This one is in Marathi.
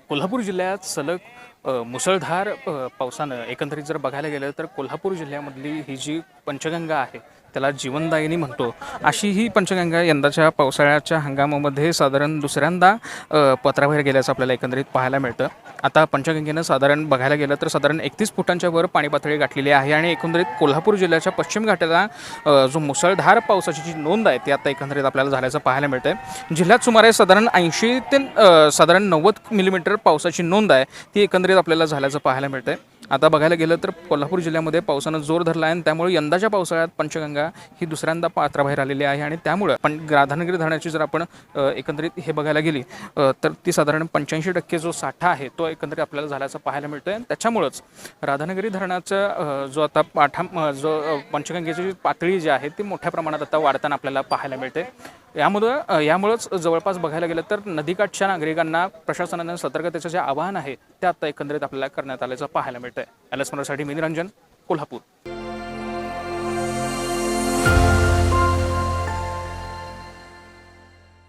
कोल्हापूर जिल्ह्यात सलग मुसळधार पावसानं एकंदरीत जर बघायला गेलं तर कोल्हापूर जिल्ह्यामधली ही जी पंचगंगा आहे त्याला जीवनदायिनी म्हणतो. अशी ही पंचगंगा यंदाच्या पावसाळ्याच्या हंगामामध्ये साधारण दुसऱ्यांदा पत्राबाहेर गेल्याचं आपल्याला एकंदरीत पाहायला मिळतं. आता पंचगंगेनं साधारण बघायला गेलं तर साधारण 31 फुटांच्या वर पाणी पातळी गाठलेली आहे आणि एकंदरीत कोल्हापूर जिल्ह्याच्या पश्चिम घाटाला जो मुसळधार पावसाची जी नोंद आहे ती आता एकंदरीत आपल्याला झाल्याचं पाहायला मिळतं आहे. जिल्ह्यात सुमारे साधारण 80 ते साधारण 90 मिलीमीटर पावसाची नोंद आहे ती एकंदरीत आपल्याला झाल्याचं पाहायला मिळतं आहे. आता बघायला गेलं तर कोल्हापूर जिल्ह्यामध्ये पावसानं जोर धरला आहे आणि त्यामुळे यंदाच्या पावसाळ्यात पंचगंगा ही दुसऱ्यांदा पात्राबाहेर आलेली आहे आणि त्यामुळे पण राधानगरी धरणाची जर आपण एकंदरीत हे बघायला गेली तर ती साधारण 85% जो साठा आहे तो एकंदरीत आपल्याला झाल्याचं पाहायला मिळतं आहे. त्याच्यामुळंच राधानगरी धरणाचा जो आता जो पंचगंगेची जी पातळी जी आहे ती मोठ्या प्रमाणात आता वाढताना आपल्याला पाहायला मिळते. यामुळंच जवळपास बघायला गेलं तर नदीकाठच्या नागरिकांना प्रशासनानं सतर्कतेचं जे आवाहन आहे ते आता एकंदरीत आपल्याला करण्यात आल्याचं पाहायला मिळतं आहे. LS मराठीसाठी मी निरंजन, कोल्हापूर.